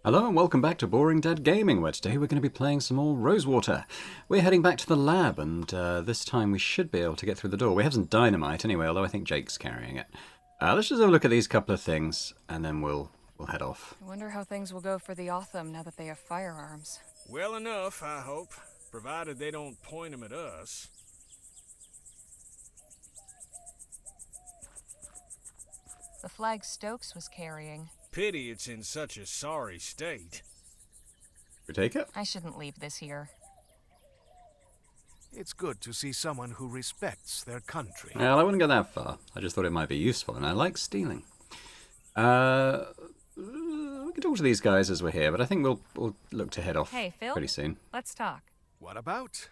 Hello and welcome back to Boring Dead Gaming, where today we're going to be playing some more Rosewater. We're heading back to the lab, and this time we should be able to get through the door. We have some dynamite anyway, although I think Jake's carrying it. Let's just have a look at these couple of things, and then we'll head off. I wonder how things will go for the Otham now that they have firearms. Well enough, I hope, provided they don't point them at us. The flag Stokes was carrying. Pity it's in such a sorry state. We take it? I shouldn't leave this here. It's good to see someone who respects their country. Well, I wouldn't go that far. I just thought it might be useful, and I like stealing. We can talk to these guys as we're here, but I think we'll look to head off Hey, Phil? pretty soon. Let's talk. What about?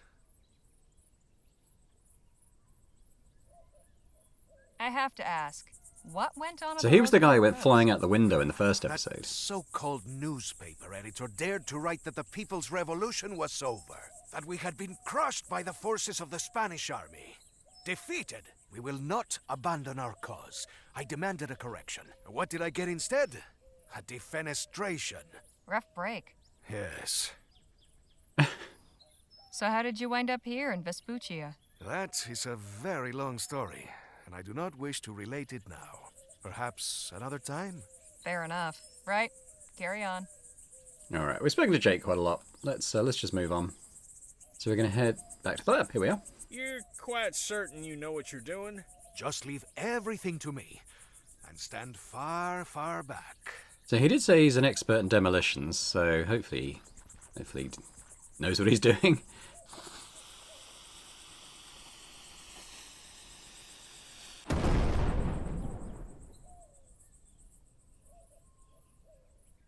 I have to ask, what went on? So he was the guy who went flying out the window in the first That episode. so-called newspaper editor dared to write that the People's Revolution was over, that we had been crushed by the forces of the Spanish army. Defeated. We will not abandon our cause. I demanded a correction. What did I get instead? A defenestration. Rough break. Yes. So how did you wind up here in Vespuccia? That is a very long story, and I do not wish to relate it now. Perhaps another time? Fair enough. Right. Carry on. Alright, we've spoken to Jake quite a lot. Let's just move on. So we're going to head back to the lab. Here we are. You're quite certain you know what you're doing? Just leave everything to me, and stand far, far back. So he did say he's an expert in demolitions, so hopefully he knows what he's doing.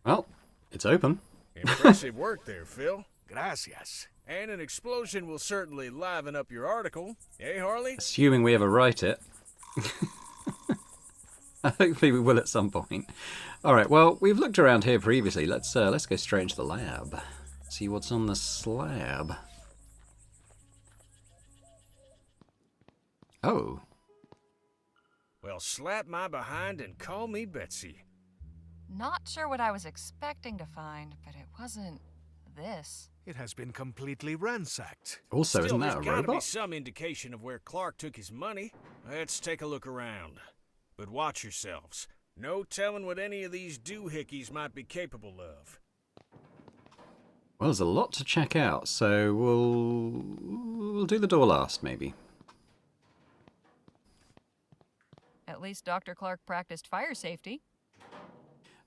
Well, it's open. Impressive work there, Phil. Gracias. And an explosion will certainly liven up your article. Eh, Harley? Assuming we ever write it. Hopefully we will at some point. Alright, well, we've looked around here previously. Let's go straight into the lab. See what's on the slab. Oh. Well, slap my behind and call me Betsy. Not sure what I was expecting to find, but it wasn't this. It has been completely ransacked. Also, Still, isn't that a there's gotta be robot? some indication of where Clark took his money. Let's take a look around. But watch yourselves. No telling what any of these doohickeys might be capable of. Well, there's a lot to check out, so we'll do the door last, maybe. At least Dr. Clark practiced fire safety.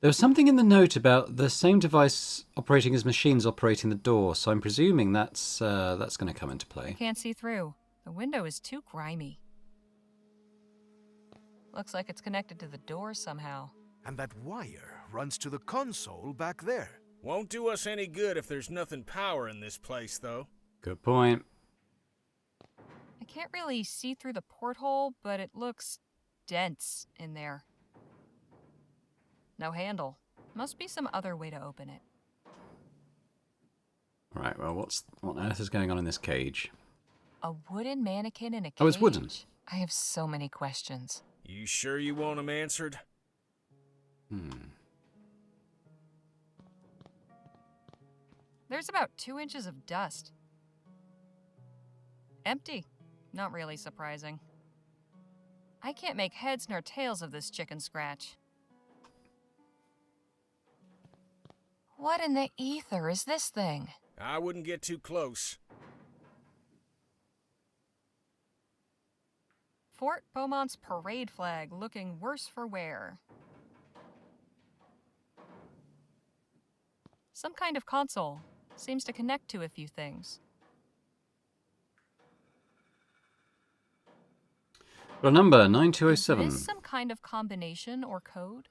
There was something in the note about the same device operating as machines operating the door, so I'm presuming that's going to come into play. Can't see through. The window is too grimy. Looks like it's connected to the door somehow. And that wire runs to the console back there. Won't do us any good if there's nothing powering this place, though. Good point. I can't really see through the porthole, but it looks dense in there. No handle. Must be some other way to open it. Right, well, what on earth is going on in this cage? A wooden mannequin in a cage? Oh, it's wooden. I have so many questions. You sure you want 'em answered? There's about 2 inches of dust. Empty. Not really surprising. I can't make heads nor tails of this chicken scratch. What in the ether is this thing? I wouldn't get too close. Fort Beaumont's parade flag looking worse for wear. Some kind of console. Seems to connect to a few things. Well, number Is 9207. this some kind of combination or code?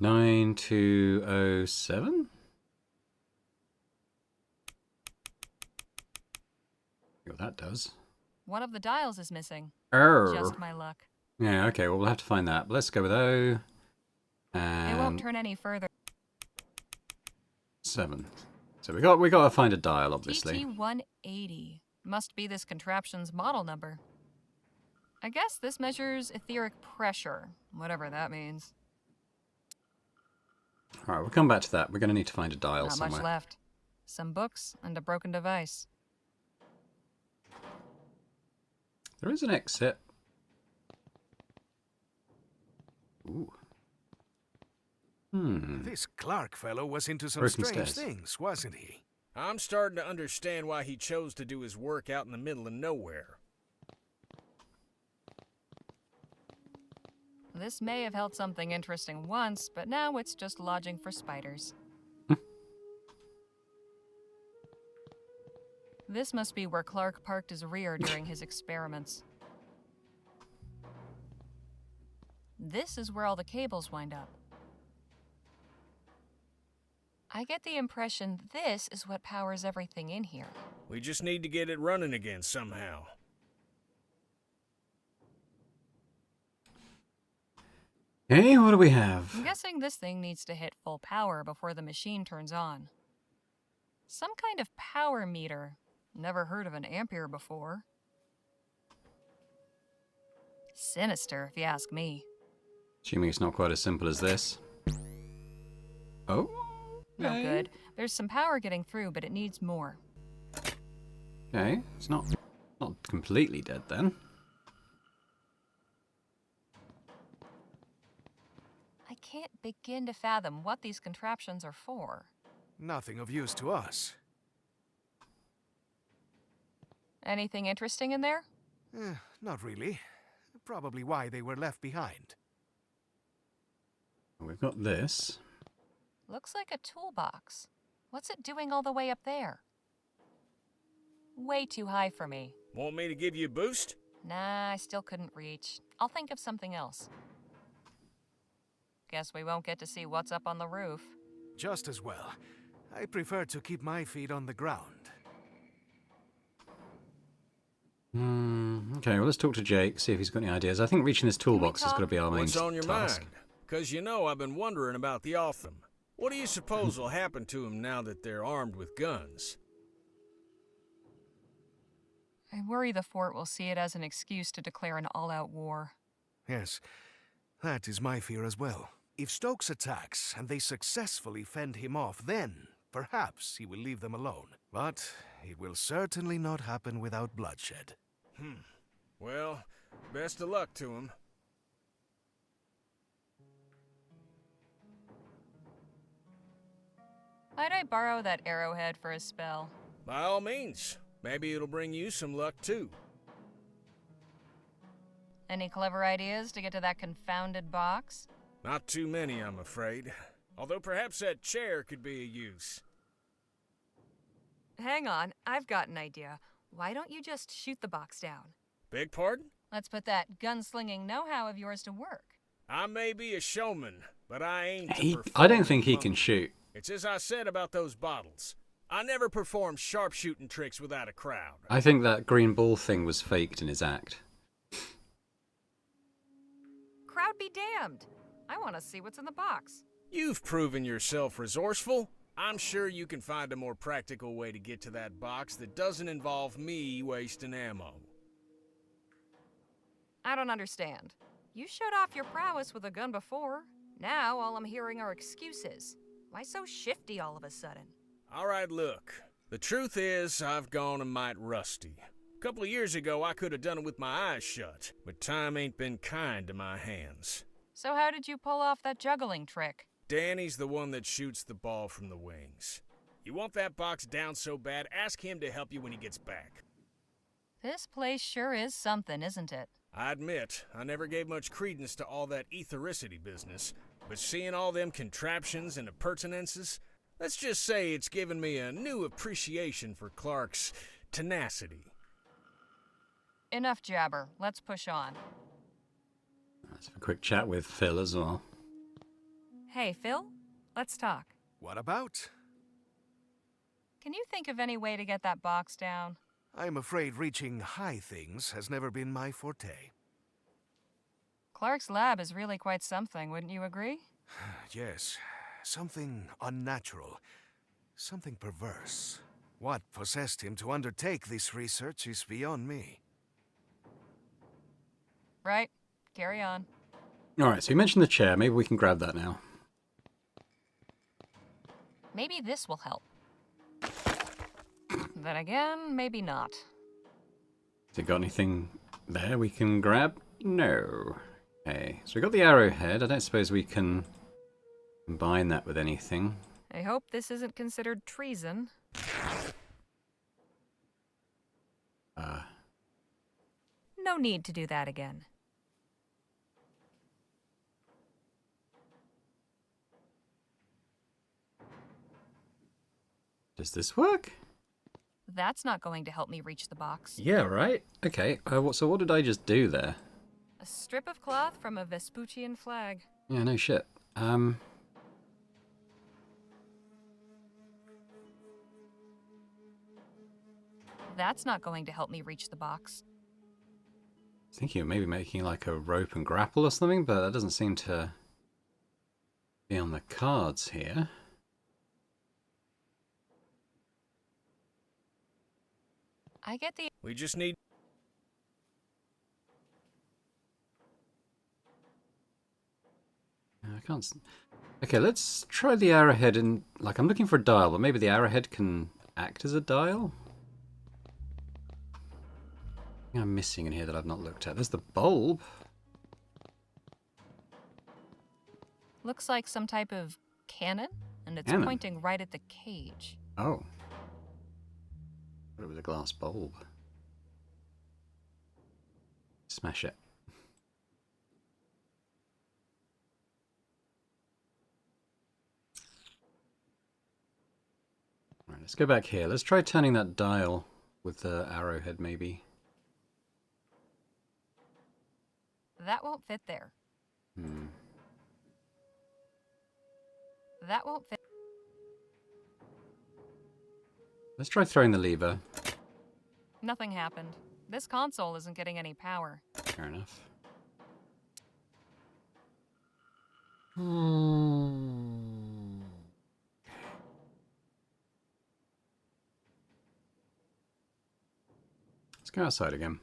9207? What that does. One of the dials is missing. Err. Just my luck. Yeah, okay, well, we'll have to find that. But let's go with O. It won't And turn any further. 7. So we got to find a dial, obviously. TT-180. Must be this contraption's model number. I guess this measures etheric pressure, whatever that means. Alright, we'll come back to that. We're going to need to find a dial Not somewhere. much left. Some books and a broken device. There is an exit. Ooh. This Clark fellow was into some Broken strange stairs. things, wasn't he? I'm starting to understand why he chose to do his work out in the middle of nowhere. This may have held something interesting once, but now it's just lodging for spiders. This must be where Clark parked his rear during his experiments. This is where all the cables wind up. I get the impression this is what powers everything in here. We just need to get it running again somehow. Okay, what do we have? I'm guessing this thing needs to hit full power before the machine turns on. Some kind of power meter. Never heard of an ampere before. Sinister, if you ask me. Assuming it's not quite as simple as this. Oh? No Okay. good. There's some power getting through, but it needs more. Okay, it's not completely dead then. I can't begin to fathom what these contraptions are for. Nothing of use to us. Anything interesting in there? Not really. Probably why they were left behind. We've got this. Looks like a toolbox. What's it doing all the way up there? Way too high for me. Want me to give you a boost? Nah, I still couldn't reach. I'll think of something else. Guess we won't get to see what's up on the roof. Just as well. I prefer to keep my feet on the ground. Okay, well, let's talk to Jake, see if he's got any ideas. I think reaching this toolbox has got to be our main What's on your task. mind? 'Cause you know I've been wondering about the Otham. What do you suppose will happen to him now that they're armed with guns? I worry the fort will see it as an excuse to declare an all-out war. Yes, that is my fear as well. If Stokes attacks and they successfully fend him off, then perhaps he will leave them alone. But it will certainly not happen without bloodshed. Well, best of luck to him. Might I borrow that arrowhead for a spell? By all means. Maybe it'll bring you some luck too. Any clever ideas to get to that confounded box? Not too many, I'm afraid. Although perhaps that chair could be of use. Hang on, I've got an idea. Why don't you just shoot the box down? Beg pardon? Let's put that gunslinging know-how of yours to work. I may be a showman, but I ain't to I perform don't think he among can you. shoot. It's as I said about those bottles. I never perform sharpshooting tricks without a crowd. I think that green ball thing was faked in his act. Crowd be damned. I want to see what's in the box. You've proven yourself resourceful. I'm sure you can find a more practical way to get to that box that doesn't involve me wasting ammo. I don't understand. You showed off your prowess with a gun before. Now all I'm hearing are excuses. Why so shifty all of a sudden? All right, look. The truth is, I've gone a mite rusty. A couple of years ago, I could have done it with my eyes shut, but time ain't been kind to my hands. So how did you pull off that juggling trick? Danny's the one that shoots the ball from the wings. You want that box down so bad, ask him to help you when he gets back. This place sure is something, isn't it? I admit, I never gave much credence to all that ethericity business, but seeing all them contraptions and appurtenances, let's just say it's given me a new appreciation for Clark's tenacity. Enough jabber. Let's push on. Let's have a quick chat with Phil as well. Hey, Phil? Let's talk. What about? Can you think of any way to get that box down? I'm afraid reaching high things has never been my forte. Clark's lab is really quite something, wouldn't you agree? Yes, something unnatural, something perverse. What possessed him to undertake this research is beyond me. Right. Carry on. Alright, so you mentioned the chair. Maybe we can grab that now. Maybe this will help. Then again, maybe not. Has it got anything there we can grab? No. Okay, so we got the arrowhead. I don't suppose we can combine that with anything. I hope this isn't considered treason. No need to do that again. Does this work? That's not going to help me reach the box. Yeah, right. Okay, so what did I just do there? A strip of cloth from a Vespuccian flag. Yeah, no shit. That's not going to help me reach the box. I was thinking of maybe making like a rope and grapple or something, but that doesn't seem to be on the cards here. I get the... We just need... I can't... Okay, let's try the arrowhead and... Like, I'm looking for a dial, but maybe the arrowhead can act as a dial? What I'm missing in here that I've not looked at. There's the bulb. Looks like some type of cannon, and it's Cannon? pointing right at the cage. Oh. Thought it was a glass bulb. Smash it. Alright, let's go back here. Let's try turning that dial with the arrowhead, maybe. That won't fit there. That won't fit. Let's try throwing the lever. Nothing happened. This console isn't getting any power. Fair enough. Let's go outside again.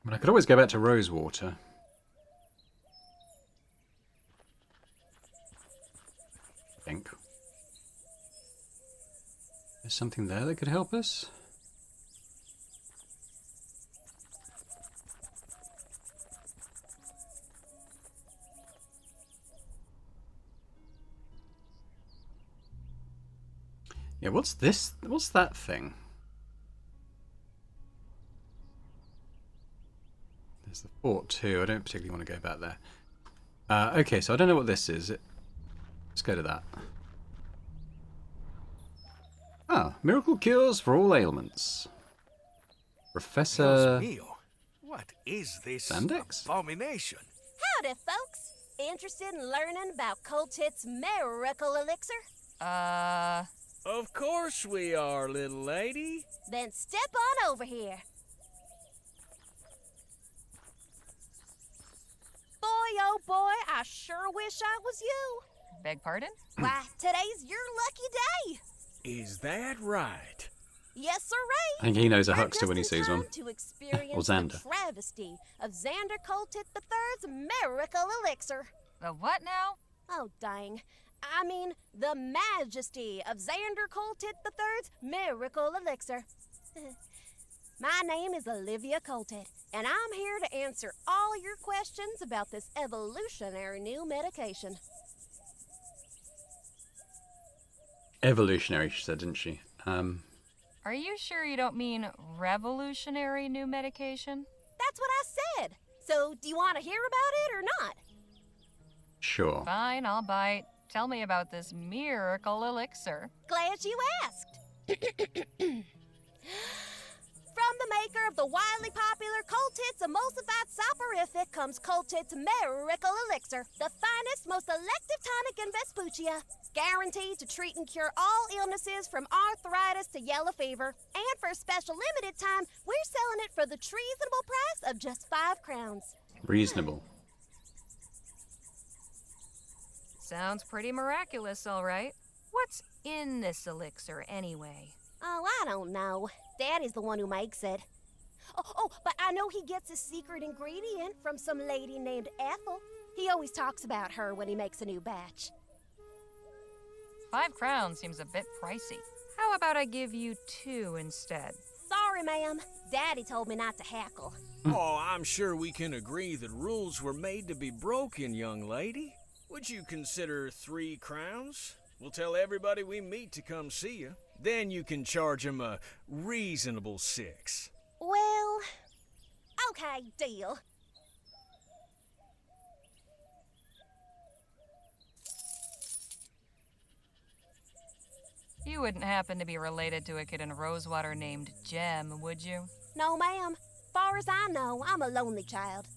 But I could always go back to Rosewater. I think. There's something there that could help us? Yeah, what's this? What's that thing? There's the fort too. I don't particularly want to go back there. Okay, so I don't know what this is. Let's go to that. Ah, miracle cures for all ailments. Professor Dios mío, what is this Sandex? abomination? Howdy, folks. Interested in learning about Coltit's miracle elixir? Of course we are, little lady. Then step on over here. Boy, oh boy, I sure wish I was you. Beg pardon? Why, today's your lucky day. Is that right? Yes, sirree. I think he knows a We're huckster when he just in sees one. time to experience Or Xander. the travesty of Xander Coltit III's miracle elixir. The what now? Oh, dang. I mean, the majesty of Xander Coltit III's miracle elixir. My name is Olivia Coltit, and I'm here to answer all your questions about this evolutionary new medication. Evolutionary, she said, didn't she? Are you sure you don't mean revolutionary new medication? That's what I said. So, do you want to hear about it or not? Sure. Fine, I'll bite. Tell me about this miracle elixir. Glad you asked. From the maker of the wildly popular Coltit's emulsified soporific comes Coltit's miracle elixir, the finest, most elective tonic in Vespuccia, guaranteed to treat and cure all illnesses from arthritis to yellow fever. And for a special limited time, we're selling it for the treasonable price of just 5 crowns. Reasonable. Sounds pretty miraculous, all right. What's in this elixir, anyway? Oh, I don't know. Daddy's the one who makes it. Oh, but I know he gets his secret ingredient from some lady named Ethel. He always talks about her when he makes a new batch. 5 crowns seems a bit pricey. How about I give you 2 instead? Sorry, ma'am. Daddy told me not to hackle. Oh, I'm sure we can agree that rules were made to be broken, young lady. Would you consider 3 crowns? We'll tell everybody we meet to come see you. Then you can charge 'em a reasonable 6. Well, okay, deal. You wouldn't happen to be related to a kid in Rosewater named Jem, would you? No, ma'am. Far as I know, I'm a lonely child.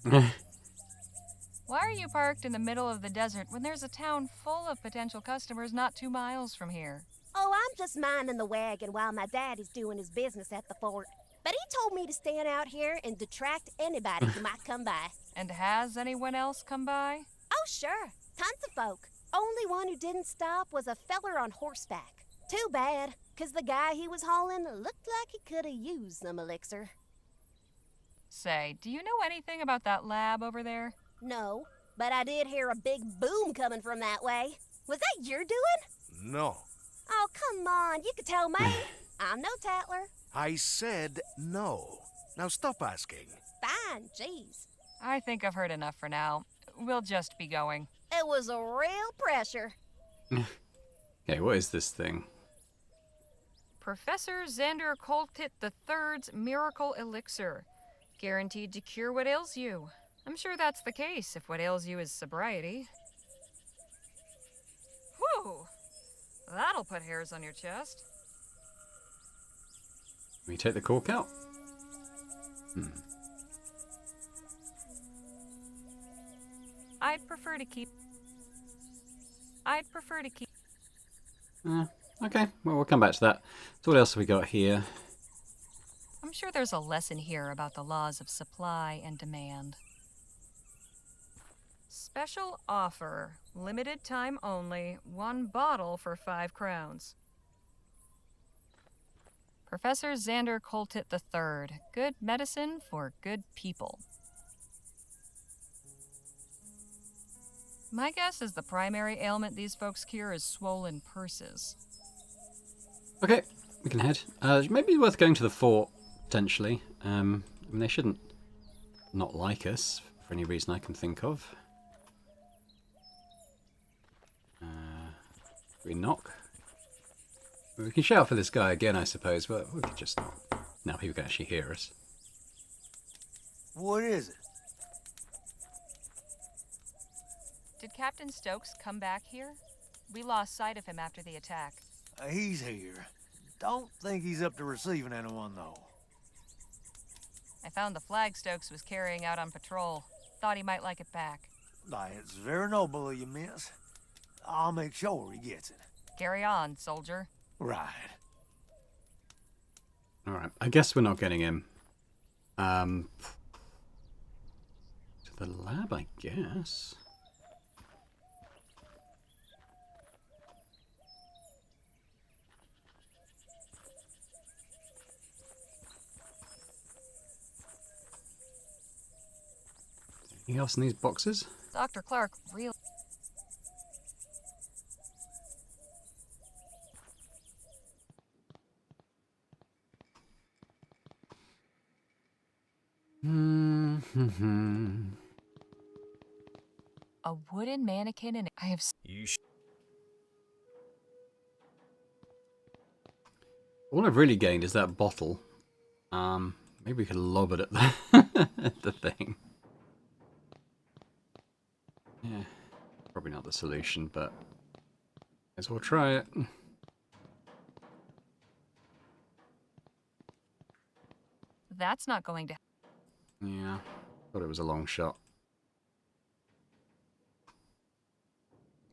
Why are you parked in the middle of the desert when there's a town full of potential customers not 2 miles from here? Oh, I'm just minding the wagon while my daddy's doing his business at the fort. But he told me to stand out here and detract anybody who might come by. And has anyone else come by? Oh, sure. Tons of folk. Only one who didn't stop was a feller on horseback. Too bad, 'cause the guy he was hauling looked like he could have used some elixir. Say, do you know anything about that lab over there? No, but I did hear a big boom coming from that way. Was that your doing? No. Oh, come on, you could tell me. I'm no tattler. I said no. Now stop asking. Fine, jeez. I think I've heard enough for now. We'll just be going. It was a real pressure. Okay, what is this thing? Professor Xander Coltit III's Miracle Elixir. Guaranteed to cure what ails you. I'm sure that's the case if what ails you is sobriety. Whew! That'll put hairs on your chest. Can we take the cork out? I'd prefer to keep... Okay, well, we'll come back to that. So what else have we got here? I'm sure there's a lesson here about the laws of supply and demand. Special offer. Limited time only. 1 bottle for 5 crowns. Professor Xander Coltit III. Good medicine for good people. My guess is the primary ailment these folks cure is swollen purses. Okay, we can head. Maybe worth going to the fort, potentially. I mean, they shouldn't not like us, for any reason I can think of. We knock. We can shout for this guy again, I suppose, but we could just not. Now people can actually hear us. What is it? Did Captain Stokes come back here? We lost sight of him after the attack. He's here. Don't think he's up to receiving anyone, though. I found the flag Stokes was carrying out on patrol. Thought he might like it back. It's very noble of you, miss. I'll make sure he gets it. Carry on, soldier. Right. Alright, I guess we're not getting him. To the lab, I guess. Anything else in these boxes? Dr. Clark really... A wooden mannequin and I have... All I've really gained is that bottle. Maybe we could lob it at the, at the thing. Yeah, probably not the solution, but may as well try it. That's not going to... Yeah, thought it was a long shot.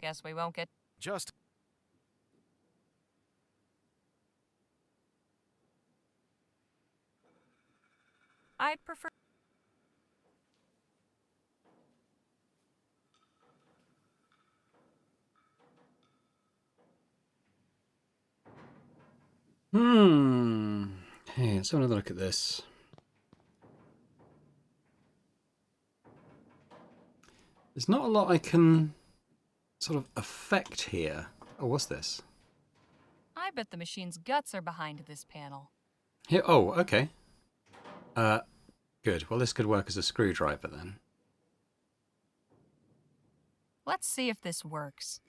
Guess we won't get... Just I'd prefer... Hey, let's have another look at this. There's not a lot I can sort of affect here. Oh, what's this? bet the machine's guts are behind this panel. Here. Oh, okay. Good. Well, this could work as a screwdriver then. Let's see if this works.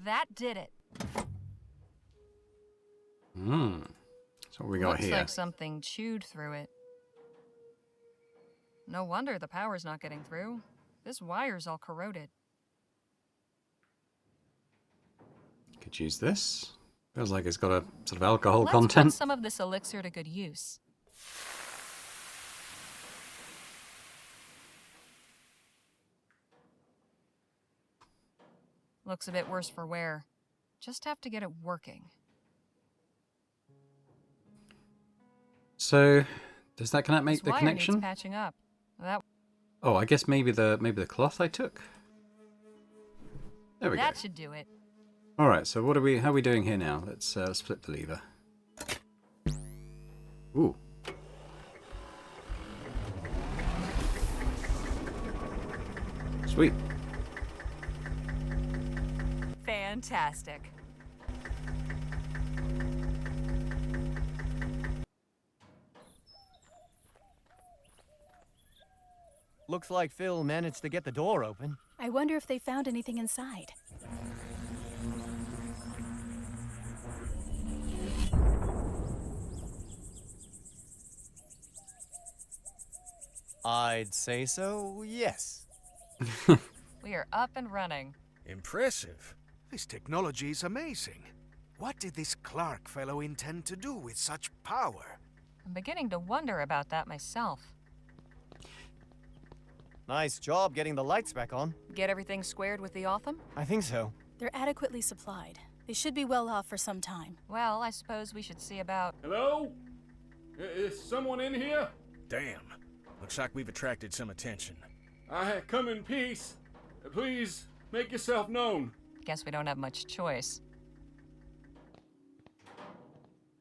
That did it. Hmm. So what we got Looks here? like something chewed through it. No wonder the power's not getting through. This wire's all corroded. Could use this. Feels like it's got a sort of alcohol Let's content. put some of this elixir to good use. Looks a bit worse for wear. Just have to get it working. So, does that make This the wire connection? needs patching up. That Oh, I guess maybe the cloth I took. There we go. should do it. All right. So how are we doing here now? Let's flip the lever. Ooh. Sweet. Fantastic. Looks like Phil managed to get the door open. I wonder if they found anything inside. I'd say so, yes. We are up and running. Impressive. This technology is amazing. What did this Clark fellow intend to do with such power? I'm beginning to wonder about that myself. Nice job getting the lights back on. Get everything squared with the Otham? I think so. They're adequately supplied. They should be well off for some time. Well, I suppose we should see about... Hello? Is someone in here? Damn. Looks like we've attracted some attention. I come in peace. Please, make yourself known. Guess we don't have much choice.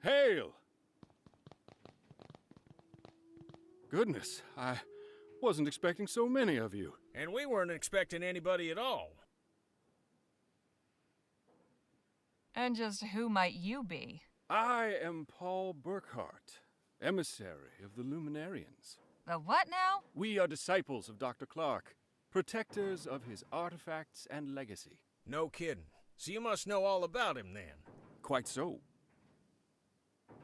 Hail! Goodness, I wasn't expecting so many of you. And we weren't expecting anybody at all. And just who might you be? I am Paul Burkhart, emissary of the Luminarians. The what now? We are disciples of Dr. Clark, protectors of his artifacts and legacy. No kidding. So you must know all about him then. Quite so.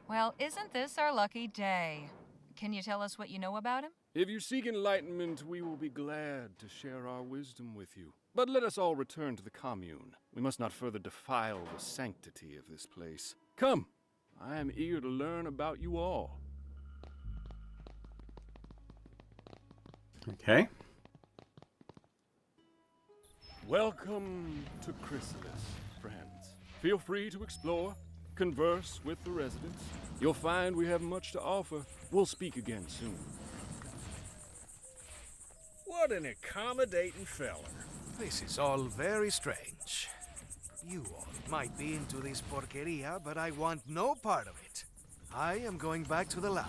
Well, isn't this our lucky day? Can you tell us what you know about him? If you seek enlightenment, we will be glad to share our wisdom with you. But let us all return to the commune. We must not further defile the sanctity of this place. Come, I am eager to learn about you all. Okay. Welcome to Chrysalis, friends. Feel free to explore, converse with the residents. You'll find we have much to offer. We'll speak again soon. What an accommodating feller. This is all very strange. You all might be into this porqueria, but I want no part of it. I am going back to the lab.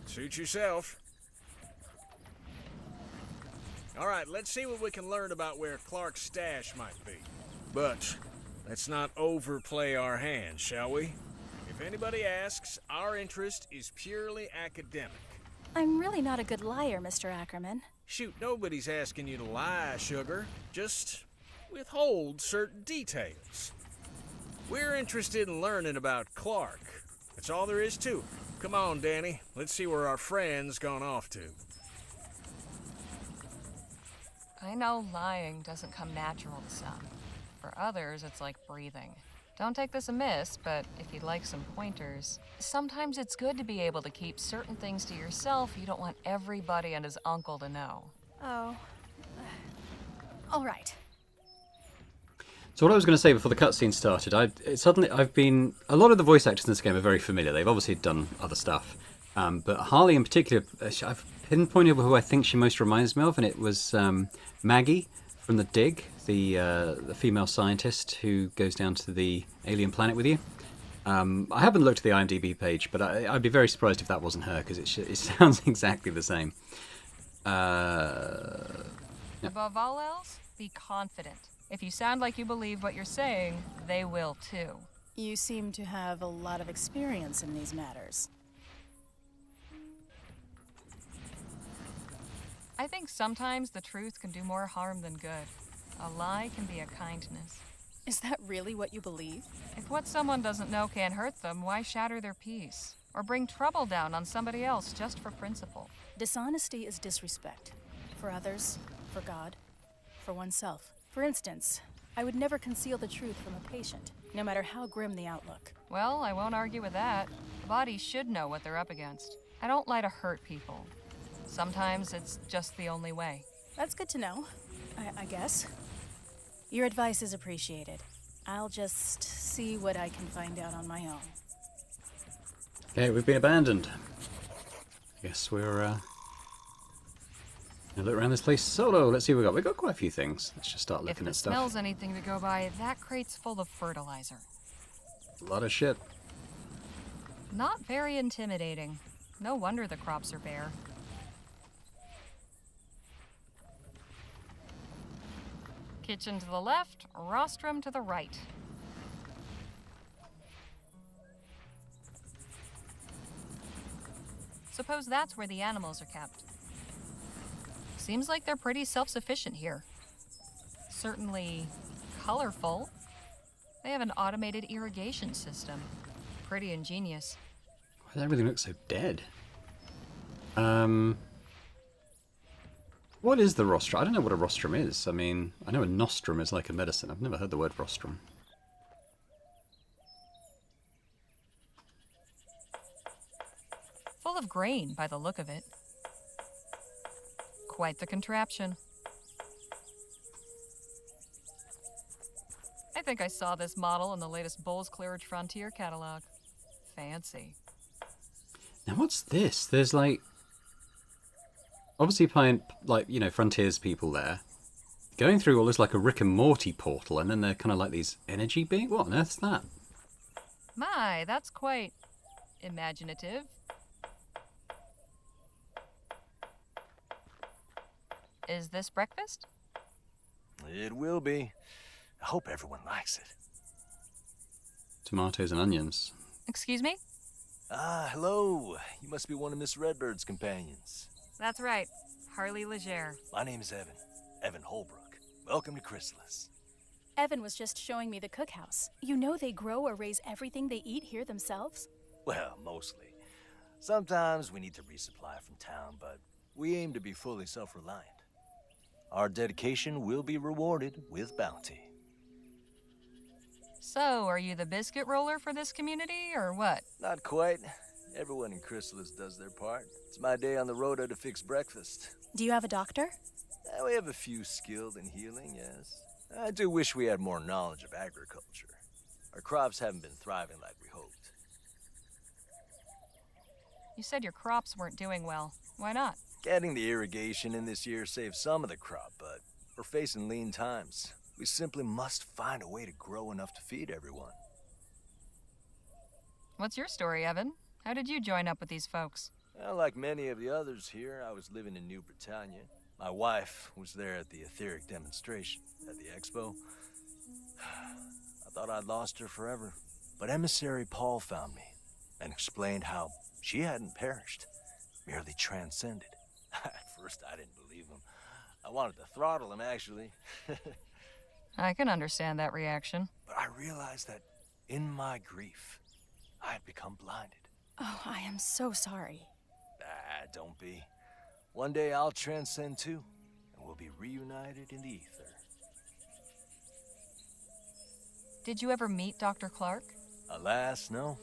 Suit yourself. All right, let's see what we can learn about where Clark's stash might be. But let's not overplay our hand, shall we? If anybody asks, our interest is purely academic. I'm really not a good liar, Mr. Ackerman. Shoot, nobody's asking you to lie, sugar. Just withhold certain details. We're interested in learning about Clark. That's all there is to it. Come on, Danny. Let's see where our friend's gone off to. I know lying doesn't come natural to some. For others, it's like breathing. Don't take this amiss, but if you'd like some pointers, sometimes it's good to be able to keep certain things to yourself you don't want everybody and his uncle to know. Oh. All right. So what I was going to say before the cutscene started, a lot of the voice actors in this game are very familiar. They've obviously done other stuff, but Harley in particular, I've pinpointed who I think she most reminds me of, and it was Maggie from The Dig, the female scientist who goes down to the alien planet with you. I haven't looked at the IMDb page, but I'd be very surprised if that wasn't her, because it sounds exactly the same. Above all else, be confident. If you sound like you believe what you're saying, they will too. You seem to have a lot of experience in these matters. I think sometimes the truth can do more harm than good. A lie can be a kindness. Is that really what you believe? If what someone doesn't know can hurt them, why shatter their peace? Or bring trouble down on somebody else just for principle? Dishonesty is disrespect. For others, for God, for oneself. For instance, I would never conceal the truth from a patient, no matter how grim the outlook. Well, I won't argue with that. Bodies should know what they're up against. I don't lie to hurt people. Sometimes it's just the only way. That's good to know, I guess. Your advice is appreciated. I'll just see what I can find out on my own. Okay, we've been abandoned. Guess we're gonna look around this place solo. Let's see what we got. We got quite a few things. Let's just start looking If at it stuff. smells anything to go by, that crate's full of fertilizer. A lot of shit. Not very intimidating. No wonder the crops are bare. Kitchen to the left, rostrum to the right. Suppose that's where the animals are kept. Seems like they're pretty self-sufficient here. Certainly colorful. They have an automated irrigation system. Pretty ingenious. Why does everything look so dead? What is the rostrum? I don't know what a rostrum is. I mean, I know a nostrum is like a medicine. I've never heard the word rostrum. Full of grain by the look of it. Quite the contraption. I think I saw this model in the latest Bulls Clearage Frontier catalog. Fancy. Now what's this? There's like... obviously playing, like, you know, Frontiers people there. Going through all this like a Rick and Morty portal, and then they're kind of like these energy beings. What on earth's that? My, that's quite imaginative. Is this breakfast? It will be. I hope everyone likes it. Tomatoes and onions. Excuse me? Ah, hello. You must be one of Miss Redbird's companions. That's right. Harley Leger. My name is Evan. Evan Holbrook. Welcome to Chrysalis. Evan was just showing me the cookhouse. You know they grow or raise everything they eat here themselves? Well, mostly. Sometimes we need to resupply from town, but we aim to be fully self-reliant. Our dedication will be rewarded with bounty. So, are you the biscuit roller for this community, or what? Not quite. Everyone in Chrysalis does their part. It's my day on the rota to fix breakfast. Do you have a doctor? We have a few skilled in healing, yes. I do wish we had more knowledge of agriculture. Our crops haven't been thriving like we hoped. You said your crops weren't doing well. Why not? Getting the irrigation in this year saved some of the crop, but we're facing lean times. We simply must find a way to grow enough to feed everyone. What's your story, Evan? How did you join up with these folks? Well, like many of the others here, I was living in New Britannia. My wife was there at the etheric demonstration at the expo. I thought I'd lost her forever, but emissary Paul found me and explained how she hadn't perished, merely transcended. At first, I didn't believe him. I wanted to throttle him, actually. I can understand that reaction. But I realized that in my grief, I had become blinded. Oh, I am so sorry. Ah, don't be. One day I'll transcend too, and we'll be reunited in the ether. Did you ever meet Dr. Clark? Alas, no.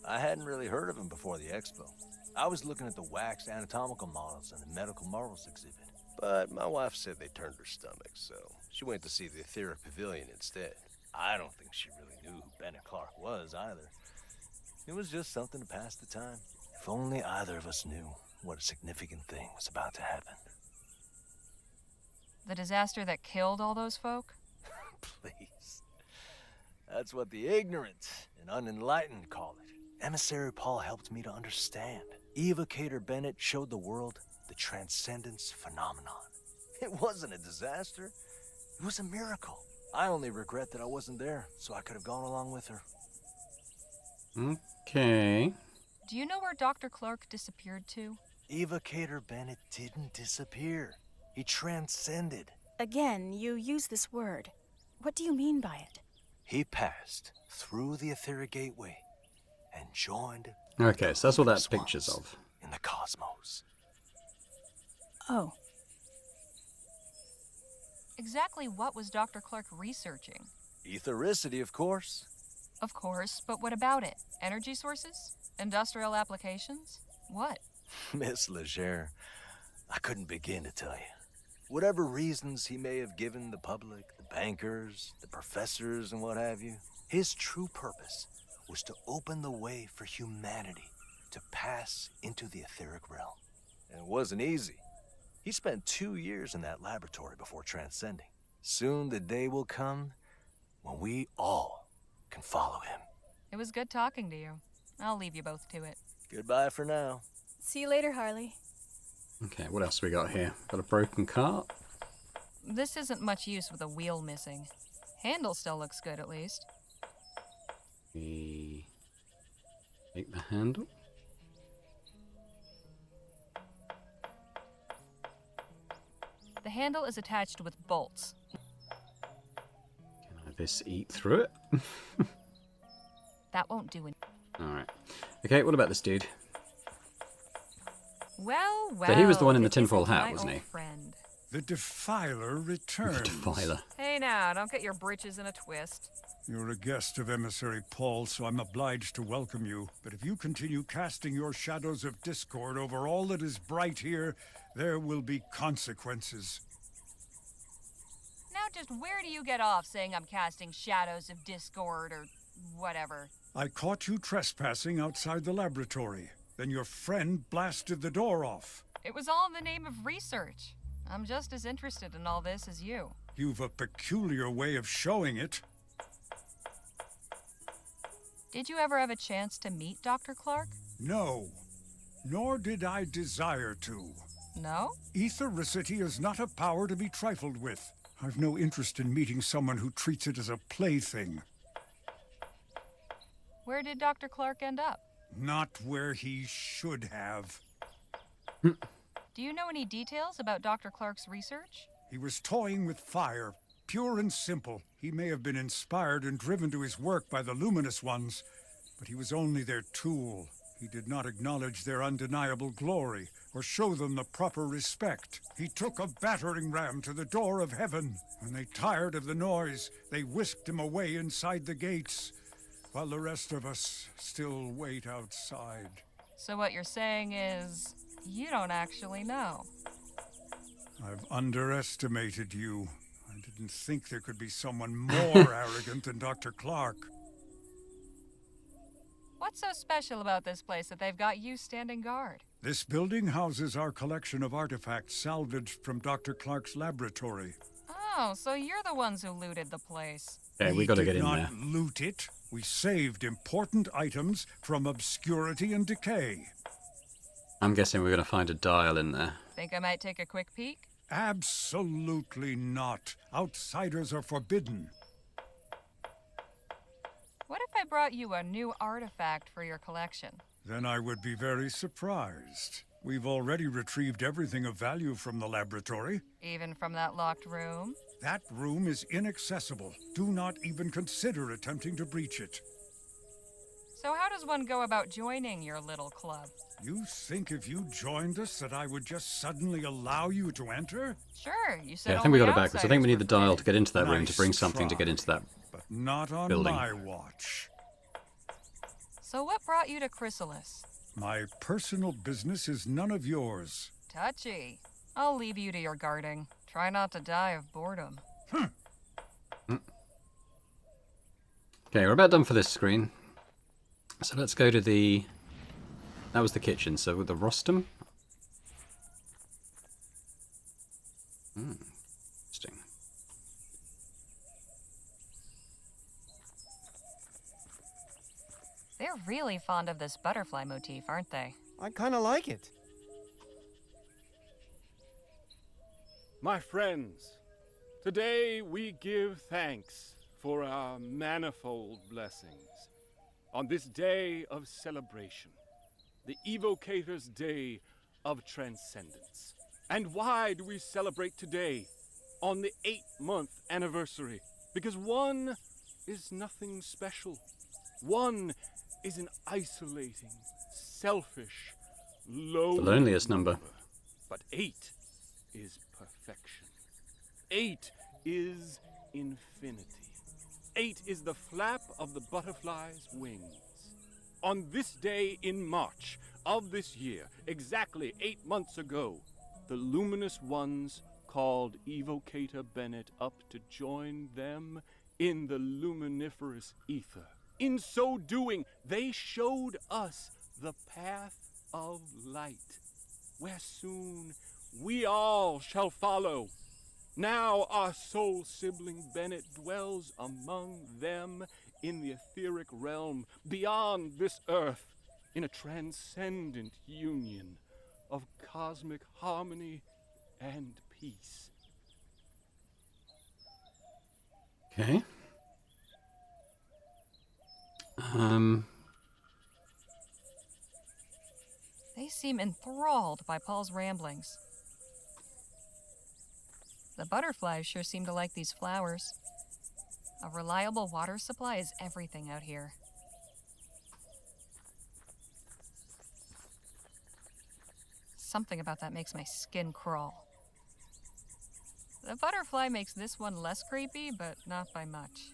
I hadn't really heard of him before the expo. I was looking at the waxed anatomical models and the medical marvels exhibit. But my wife said they turned her stomach, so she went to see the etheric pavilion instead. I don't think she really knew who Bennett Clark was either. It was just something to pass the time. If only either of us knew what a significant thing was about to happen. The disaster that killed all those folk? Please. That's what the ignorant and unenlightened call it. Emissary Paul helped me to understand. Evocator Bennett showed the world the transcendence phenomenon. It It wasn't a disaster. It was a miracle. I only regret that I wasn't there, so I could have gone along with her. Okay. Do you know where Dr. Clark disappeared to? Eva Cater Bennett didn't disappear. He transcended. Again, you use this word. What do you mean by it? He passed through the etheric gateway and joined. Okay, so that's what that swans picture's of. in the cosmos. Oh, Exactly what was Dr. Clark researching? Ethericity, of course. Of course, but what about it? Energy sources? Industrial applications? What? Miss Leger, I couldn't begin to tell you. Whatever reasons he may have given the public, the bankers, the professors, and what have you, his true purpose was to open the way for humanity to pass into the etheric realm. And it wasn't easy. He spent 2 years in that laboratory before transcending. Soon the day will come when we all can follow him. It was good talking to you. I'll leave you both to it. Goodbye for now. see you later, Harley. Okay, what else we got here? Got a broken cart. This isn't much use with a wheel missing. Handle still looks good, at least. We take the handle. The handle is attached with bolts. Can I this eat through it? That won't do it. Alright. Okay, what about this dude? Well, So he was the one in the it tinfoil isn't hat, my wasn't he? old Friend. The Defiler The returns. Defiler. Hey now, don't get your britches in a twist. You're a guest of Emissary Paul, so I'm obliged to welcome you. But if you continue casting your shadows of discord over all that is bright here, there will be consequences. Now just where do you get off saying I'm casting shadows of discord or whatever? I caught you trespassing outside the laboratory. Then your friend blasted the door off. It was all in the name of research. I'm just as interested in all this as you. You've a peculiar way of showing it. Did you ever have a chance to meet Dr. Clark? No, nor did I desire to. No? Ethericity is not a power to be trifled with. I've no interest in meeting someone who treats it as a plaything. Where did Dr. Clark end up? Not where he should have. Do you know any details about Dr. Clark's research? He was toying with fire, pure and simple. He may have been inspired and driven to his work by the luminous ones, but he was only their tool. He did not acknowledge their undeniable glory or show them the proper respect. He took a battering ram to the door of heaven. When they tired of the noise, they whisked him away inside the gates, while the rest of us still wait outside. So what you're saying is, you don't actually know. I've underestimated you. I didn't think there could be someone more arrogant than Dr. Clark. What's so special about this place that they've got you standing guard? This building houses our collection of artifacts salvaged from Dr. Clark's laboratory. Oh, so you're the ones who looted the place. Okay, we gotta get in did there. not loot it. We saved important items from obscurity and decay. I'm guessing we're gonna find a dial in there. Think I might take a quick peek? Absolutely not. Outsiders are forbidden. What if I brought you a new artifact for your collection? Then I would be very surprised. We've already retrieved everything of value from the laboratory. Even from that locked room? That room is inaccessible. Do not even consider attempting to breach it. So how does one go about joining your little club? You think if you joined us that I would just suddenly allow you to enter? Sure, you said Yeah, I think we got only it backwards. I think we need the outsiders were dial to get into that room to Nice bring something to try. get into that. But not on Building. my watch. So what brought you to Chrysalis? My personal business is none of yours. Touchy. I'll leave you to your guarding. Try not to die of boredom. Okay, we're about done for this screen. So let's go to the... That was the kitchen, so with the rostrum. Interesting. They're really fond of this butterfly motif, aren't they? I kind of like it. My friends, today we give thanks for our manifold blessings. On this day of celebration, the Evocator's Day of Transcendence. And why do we celebrate today, on the 8-month anniversary? Because one is nothing special. One is an isolating, selfish, lonely The loneliest number. But 8 is perfection. 8 is infinity. 8 is the flap of the butterfly's wings. On this day in March of this year, exactly 8 months ago, the luminous ones called Evocator Bennett up to join them in the luminiferous ether. In so doing, they showed us the path of light, where soon we all shall follow. Now our soul sibling Bennett dwells among them in the etheric realm beyond this earth, in a transcendent union of cosmic harmony and peace. Okay. They seem enthralled by Paul's ramblings. The butterflies sure seem to like these flowers. A reliable water supply is everything out here. Something about that makes my skin crawl. The butterfly makes this one less creepy, but not by much.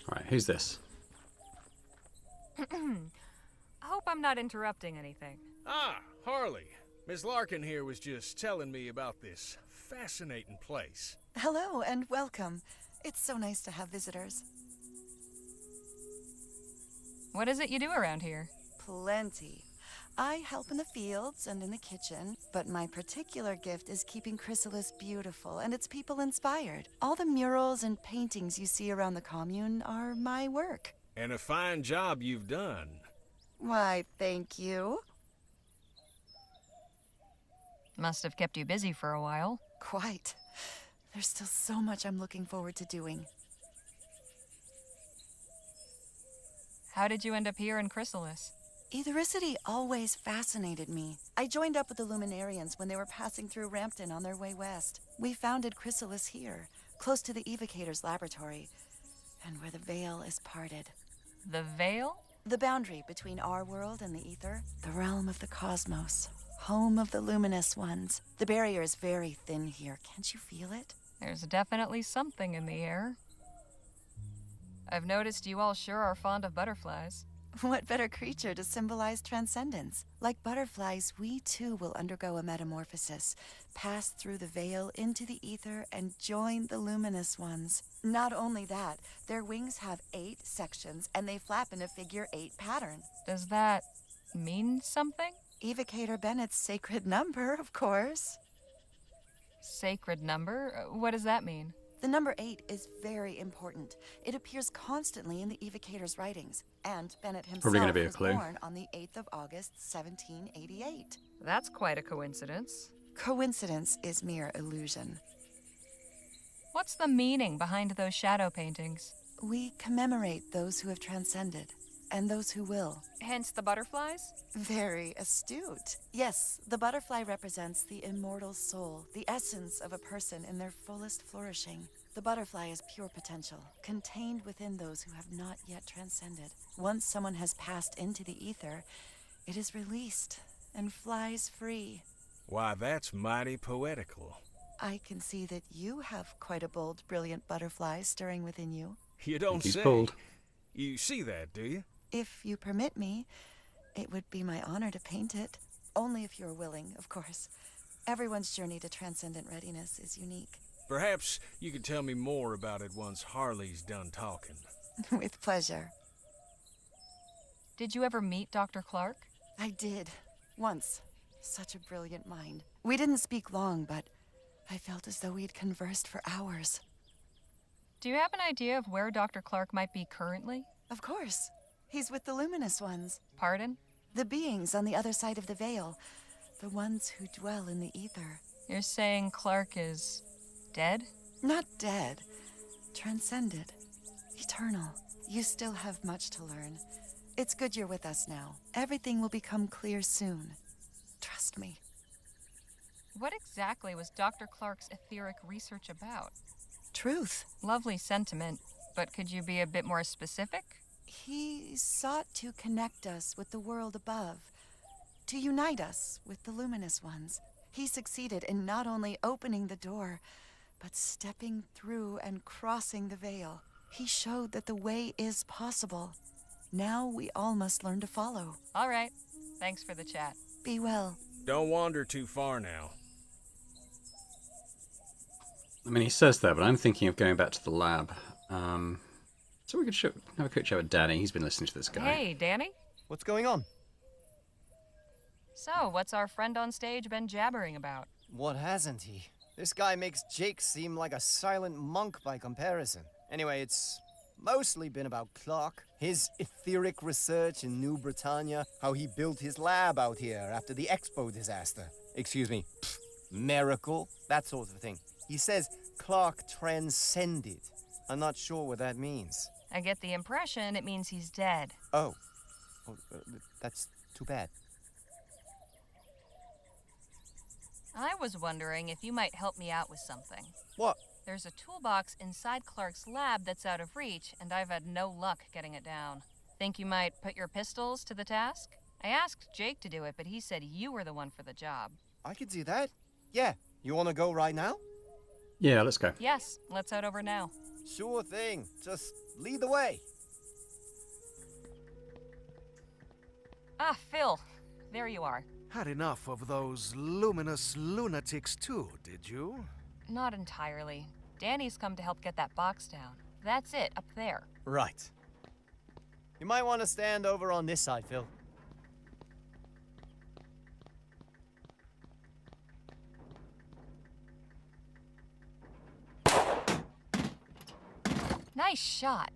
Alright, who's this? I hope I'm not interrupting anything. Ah, Harley. Miss Larkin here was just telling me about this fascinating place. Hello and welcome. It's so nice to have visitors. What is it you do around here? Plenty. I help in the fields and in the kitchen, but my particular gift is keeping Chrysalis beautiful and its people inspired. All the murals and paintings you see around the commune are my work. And a fine job you've done. Why, thank you. Must have kept you busy for a while. Quite. There's still so much I'm looking forward to doing. How did you end up here in Chrysalis? Ethericity always fascinated me. I joined up with the Luminarians when they were passing through Rampton on their way west. We founded Chrysalis here, close to the Evocator's laboratory, and where the veil is parted. The veil? The boundary between our world and the ether, the realm of the cosmos, home of the luminous ones. The barrier is very thin here. Can't you feel it? There's definitely something in the air. I've noticed you all sure are fond of butterflies. What better creature to symbolize transcendence? Like butterflies, we too will undergo a metamorphosis, pass through the veil into the ether, and join the luminous ones. Not only that, their wings have 8 sections, and they flap in a figure 8 pattern. Does that mean something? Evocator Bennett's sacred number, of course. Sacred number? What does that mean? The number 8 is very important. It appears constantly in the Evocator's writings, and Bennett himself Probably gonna be a was clue. born on the 8th of August, 1788. That's quite a coincidence. Coincidence is mere illusion. What's the meaning behind those shadow paintings? We commemorate those who have transcended, and those who will. Hence the butterflies? Very astute. Yes, the butterfly represents the immortal soul, the essence of a person in their fullest flourishing. The butterfly is pure potential, contained within those who have not yet transcended. Once someone has passed into the ether, it is released and flies free. Why, that's mighty poetical. I can see that you have quite a bold, brilliant butterfly stirring within you. You don't He's say. bold. You see that, do you? If you permit me, it would be my honor to paint it. Only if you're willing, of course. Everyone's journey to transcendent readiness is unique. Perhaps you could tell me more about it once Harley's done talking. With pleasure. Did you ever meet Dr. Clark? I did. Once. Such a brilliant mind. We didn't speak long, but I felt as though we'd conversed for hours. Do you have an idea of where Dr. Clark might be currently? Of course. He's with the luminous ones. Pardon? The beings on the other side of the veil. The ones who dwell in the ether. You're saying Clark is dead? Not dead. Transcended. Eternal. You still have much to learn. It's good you're with us now. Everything will become clear soon. Trust me. What exactly was Dr. Clark's etheric research about? Truth. Lovely sentiment, but could you be a bit more specific? He sought to connect us with the world above, to unite us with the luminous ones. He succeeded in not only opening the door, but stepping through and crossing the veil. He showed that the way is possible. Now we all must learn to follow. All right. Thanks for the chat. Be well. Don't wander too far now. I mean, he says that, but I'm thinking of going back to the lab. So we could have a quick chat with Danny. He's been listening to this guy. Hey, Danny? What's going on? So, what's our friend on stage been jabbering about? What hasn't he? This guy makes Jake seem like a silent monk by comparison. Anyway, it's mostly been about Clark, his etheric research in New Britannia, how he built his lab out here after the Expo disaster. Excuse me, miracle, that sort of thing. He says Clark transcended. I'm not sure what that means. I get the impression it means he's dead. Oh, that's too bad. I was wondering if you might help me out with something. What? There's a toolbox inside Clark's lab that's out of reach, and I've had no luck getting it down. Think you might put your pistols to the task? I asked Jake to do it, but he said you were the one for the job. I could do that. Yeah, you want to go right now? Yeah, let's go. Yes, let's head over now. Sure thing. Just lead the way. Ah, Phil. There you are. Had enough of those luminous lunatics too, did you? Not entirely. Danny's come to help get that box down. That's it, up there. Right. You might want to stand over on this side, Phil. Nice shot.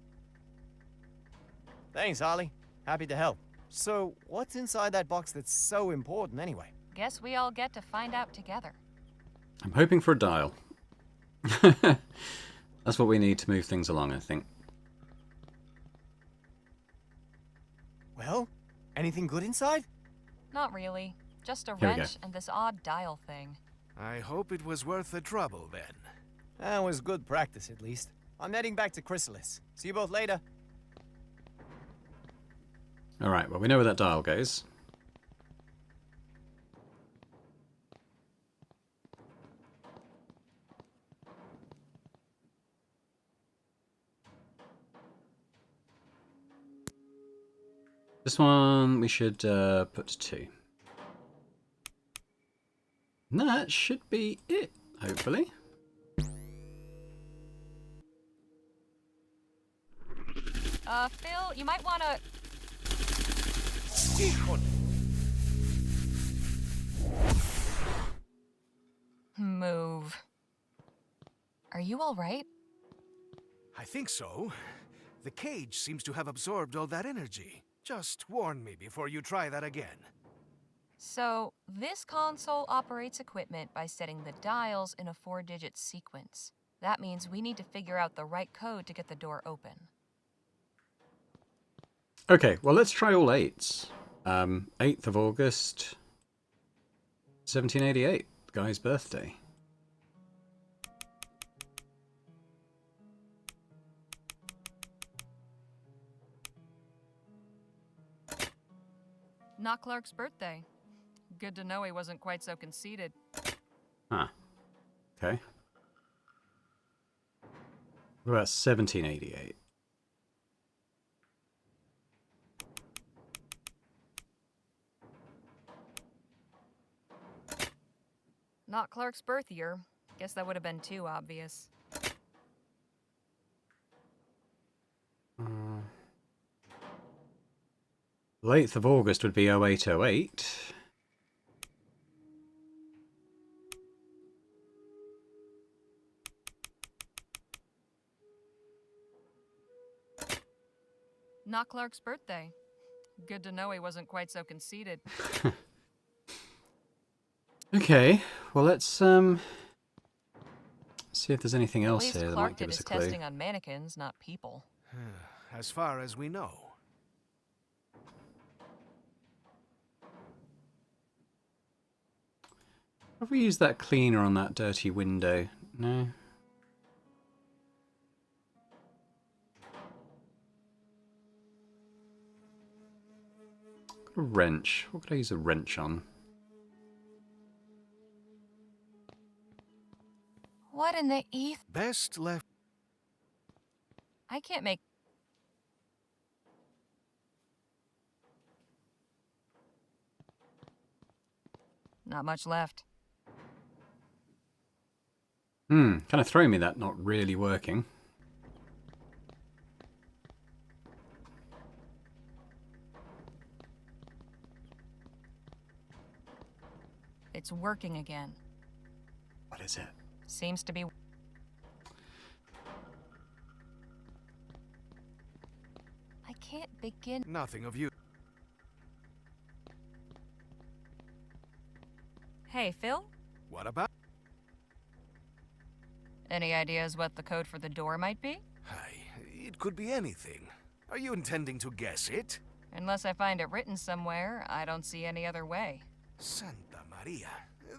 Thanks, Harley. Happy to help. So, what's inside that box that's so important anyway? Guess we all get to find out together. I'm hoping for a dial. That's what we need to move things along, I think. Well, anything good inside? Not really. Just a Here we go. wrench and this odd dial thing. I hope it was worth the trouble then. That was good practice, at least. I'm heading back to Chrysalis. See you both later. Alright, well, we know where that dial goes. This one we should put to 2. And that should be it, hopefully. Phil, you might want to... Move. Are you all right? I think so. The cage seems to have absorbed all that energy. Just warn me before you try that again. So, this console operates equipment by setting the dials in a 4-digit sequence. That means we need to figure out the right code to get the door open. Okay, well, let's try all 8s. 8th of August, 1788, the guy's birthday. Not Clark's birthday. Good to know he wasn't quite so conceited. Huh. Okay. What about 1788? Not Clark's birth year. Guess that would have been too obvious. The 8th of August would be 0808. Not Clark's birthday. Good to know he wasn't quite so conceited. Okay, well let's see if there's anything At else least here that Clark might give did us his a clue. testing on mannequins, not people. As far as we know. Have we used that cleaner on that dirty window? No. Got a wrench. What could I use a wrench on? What in the eth? Best left. I can't make. Not much left. Kind of throwing me that not really working. It's working again. What is it? Seems to be. I can't begin. Nothing of you. Hey, Phil? What about? Any ideas what the code for the door might be? It could be anything. Are you intending to guess it? Unless I find it written somewhere, I don't see any other way. Santa Maria,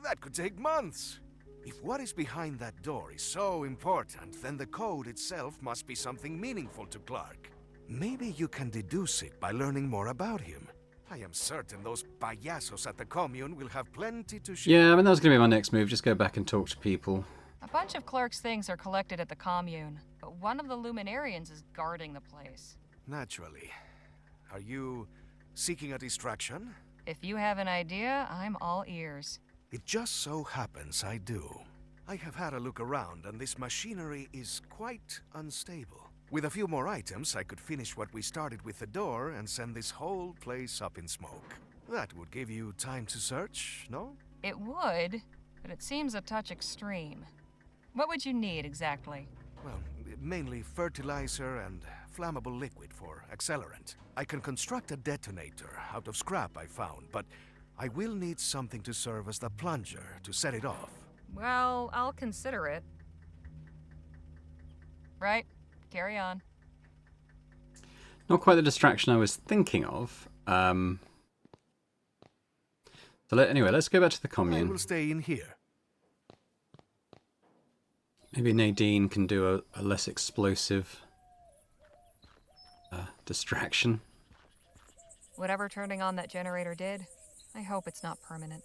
that could take months. If what is behind that door is so important, then the code itself must be something meaningful to Clark. Maybe you can deduce it by learning more about him. I am certain those payasos at the commune will have plenty to share. Yeah, I mean, that was going to be my next move. Just go back and talk to people. A bunch of Clark's things are collected at the commune, but one of the Luminarians is guarding the place. Naturally. Are you seeking a distraction? If you have an idea, I'm all ears. It just so happens I do. I have had a look around, and this machinery is quite unstable. With a few more items, I could finish what we started with the door and send this whole place up in smoke. That would give you time to search, no? It would, but it seems a touch extreme. What would you need exactly? Well, mainly fertilizer and flammable liquid for accelerant. I can construct a detonator out of scrap I found, but I will need something to serve as the plunger to set it off. Well, I'll consider it. Right, carry on. Not quite the distraction I was thinking of. Anyway, let's go back to the I commune. will stay in here. Maybe Nadine can do a less explosive distraction. Whatever turning on that generator did, I hope it's not permanent.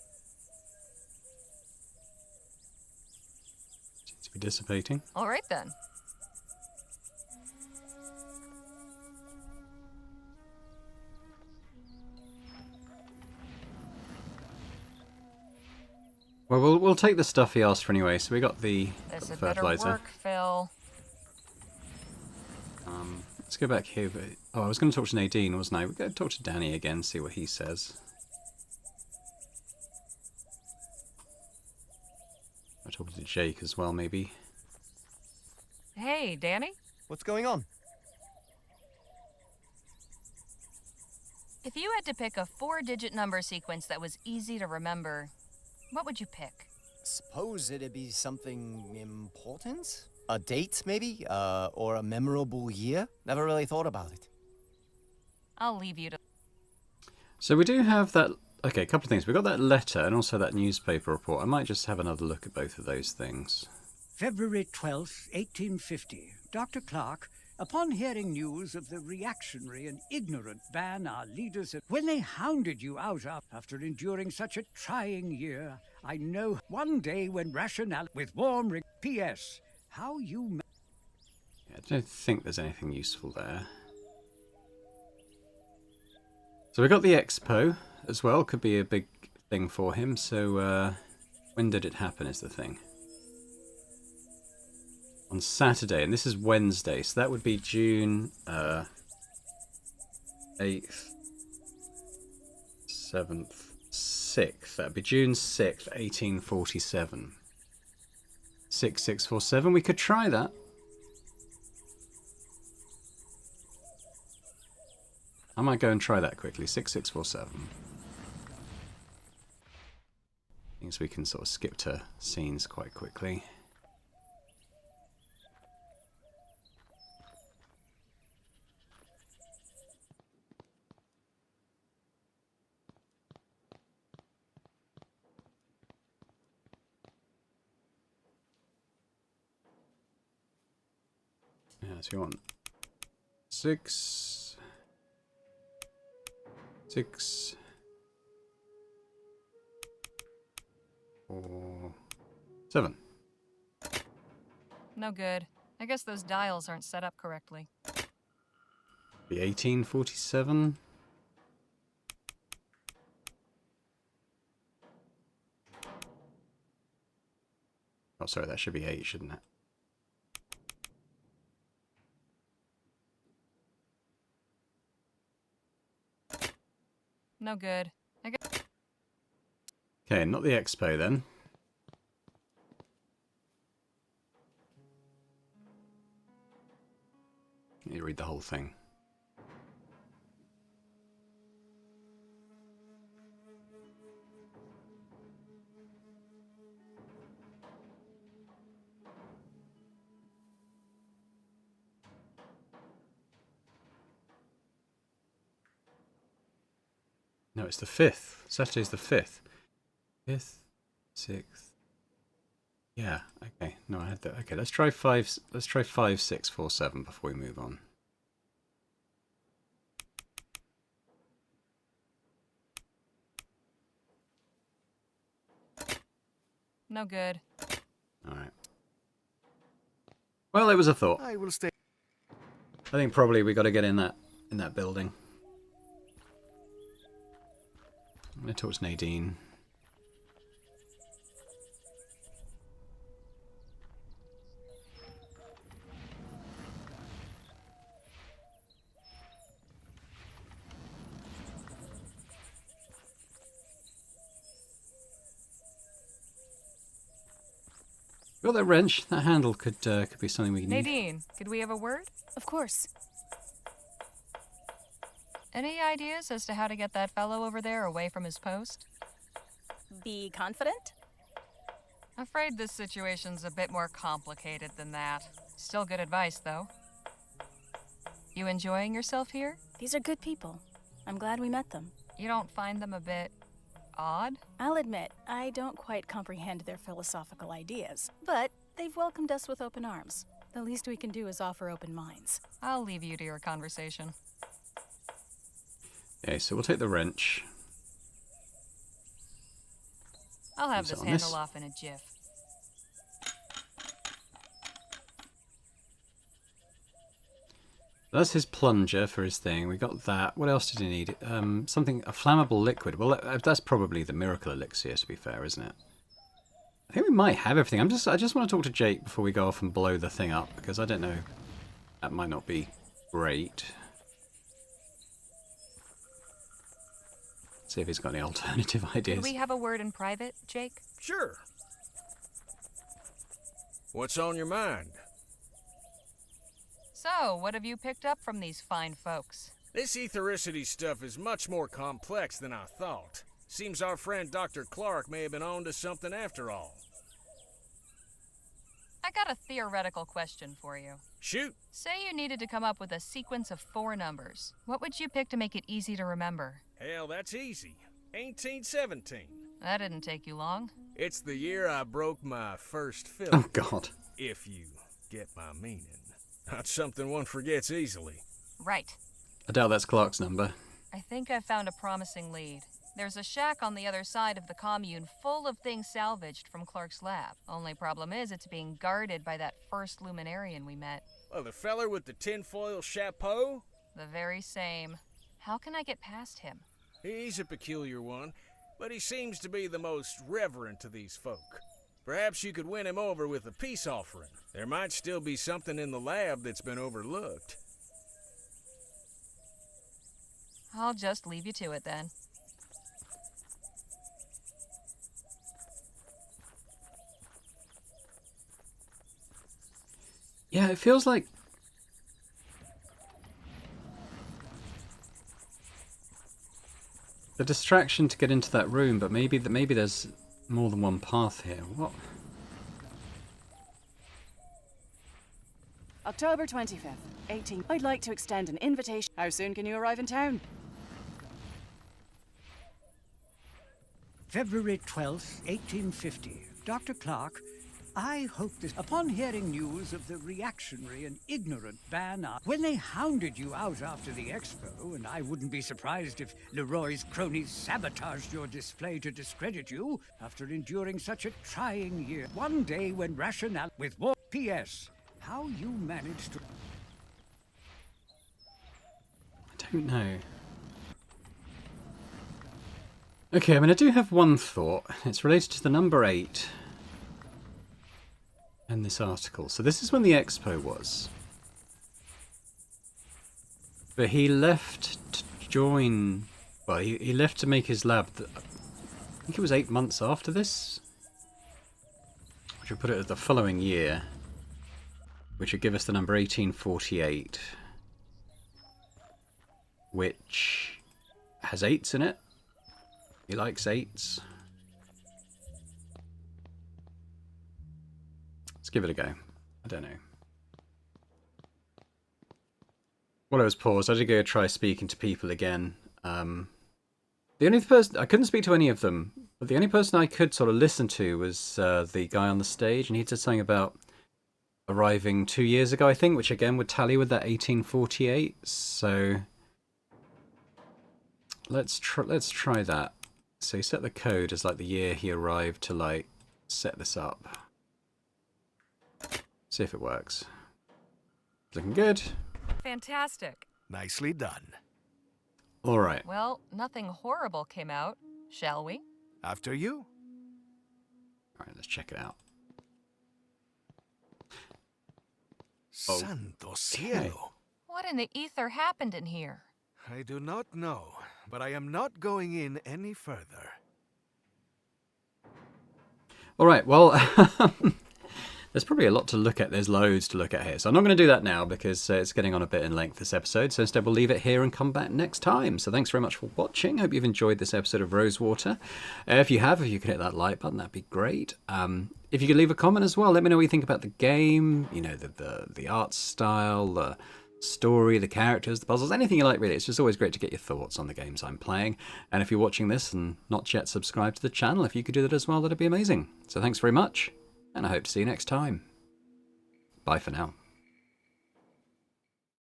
Seems to be dissipating. All right then. Well, we'll take the stuff he asked for anyway. So we got the This had fertilizer. better work, Phil. Let's go back here. Oh, I was going to talk to Nadine, wasn't I? We'll go talk to Danny again, see what he says. I'll talk to Jake as well, maybe. Hey, Danny? What's going on? If you had to pick a 4-digit number sequence that was easy to remember, what would you pick? Suppose it'd be something important? A date, maybe? Or a memorable year? Never really thought about it. I'll leave you to... So we do have that... Okay, a couple of things. We've got that letter and also that newspaper report. I might just have another look at both of those things. February 12th, 1850. Dr. Clark, upon hearing news of the reactionary and ignorant ban our leaders had, when they hounded you out after enduring such a trying year, I know one day when rationale with warm P.S. How you... Yeah, I don't think there's anything useful there. So we got the expo as well. Could be a big thing for him. So when did it happen is the thing. On Saturday, and this is Wednesday, so that would be June 8th, 7th, 6th. That would be June 6th, 1847. 6647. We could try that. I might go and try that quickly. 6647. Means we can sort of skip to scenes quite quickly. Yeah, so you want 6, 6, 4, 7. No good. I guess those dials aren't set up correctly. Be 1847. Oh, sorry, that should be 8, shouldn't it? No good. I guess. Okay, not the expo then. You read the whole thing. No, it's the 5th. Saturday's the 5th. 5th, 6th. Yeah, okay. No, I had that. Okay, let's try 5. Let's try 5, 6, 4, 7 before we move on. No good. All right. Well, it was a thought. I will stay. I think probably we got to get in that building. I'm going to talk to Nadine. Got that wrench? That handle could be something we can use. Nadine, could we have a word? Of course. Any ideas as to how to get that fellow over there away from his post? Be confident? Afraid this situation's a bit more complicated than that. Still good advice, though. You enjoying yourself here? These are good people. I'm glad we met them. You don't find them a bit odd? I'll admit, I don't quite comprehend their philosophical ideas, but they've welcomed us with open arms. The least we can do is offer open minds. I'll leave you to your conversation. Okay, so we'll take the wrench. I'll have Use it this on handle this. off in a jiff. That's his plunger for his thing. We got that. What else did he need? A flammable liquid. Well, that's probably the miracle elixir, to be fair, isn't it? I think we might have everything. I just want to talk to Jake before we go off and blow the thing up, because I don't know. That might not be great. See if he's got any alternative ideas. Could we have a word in private, Jake? Sure. What's on your mind? So, what have you picked up from these fine folks? This ethericity stuff is much more complex than I thought. Seems our friend Dr. Clark may have been on to something after all. I got a theoretical question for you. Shoot. Say you needed to come up with a sequence of 4 numbers. What would you pick to make it easy to remember? Hell, that's easy. 1817. That didn't take you long. It's the year I broke my first fiddle. Oh, God. If you get my meaning. Not something one forgets easily. Right. I doubt that's Clark's number. I think I found a promising lead. There's a shack on the other side of the commune full of things salvaged from Clark's lab. Only problem is it's being guarded by that first luminarian we met. Oh, the feller with the tinfoil chapeau? The very same. How can I get past him? He's a peculiar one, but he seems to be the most reverent to these folk. Perhaps you could win him over with a peace offering. There might still be something in the lab that's been overlooked. I'll just leave you to it then. Yeah, it feels like the distraction to get into that room, but maybe there's more than one path here. What? October 25th, 18. I'd like to extend an invitation. How soon can you arrive in town? February 12th, 1850. Dr. Clark, I hope this... Upon hearing news of the reactionary and ignorant ban... When they hounded you out after the expo, and I wouldn't be surprised if Leroy's cronies sabotaged your display to discredit you after enduring such a trying year. One day when rationale... With more... P.S. How you managed to... I don't know. Okay, I mean, I do have one thought. It's related to the number 8 in this article. So this is when the expo was. But he left to join... Well, he left to make his lab... I think it was 8 months after this. Which would put it as the following year. Which would give us the number 1848. Which has 8s in it. He likes 8s. Let's give it a go. I don't know. While I was paused, I did go try speaking to people again. The only person... I couldn't speak to any of them. But the only person I could sort of listen to was the guy on the stage. And he said something about arriving 2 years ago, I think. Which again would tally with that 1848. So... Let's try that. So he set the code as like the year he arrived to like set this up. See if it works. Looking good. Fantastic. Nicely done. All right. Well, nothing horrible came out, shall we? After you. All right, let's check it out. Santo cielo. What in the ether happened in here? I do not know, but I am not going in any further. All right, well, there's probably a lot to look at. There's loads to look at here. So I'm not going to do that now because it's getting on a bit in length, this episode. So instead we'll leave it here and come back next time. So thanks very much for watching. Hope you've enjoyed this episode of Rosewater. If you have, if you could hit that like button, that'd be great. If you could leave a comment as well, let me know what you think about the game, you know, the art style, the story, the characters, the puzzles, anything you like really. It's just always great to get your thoughts on the games I'm playing. And if you're watching this and not yet subscribed to the channel, if you could do that as well, that'd be amazing. So thanks very much, and I hope to see you next time. Bye for now.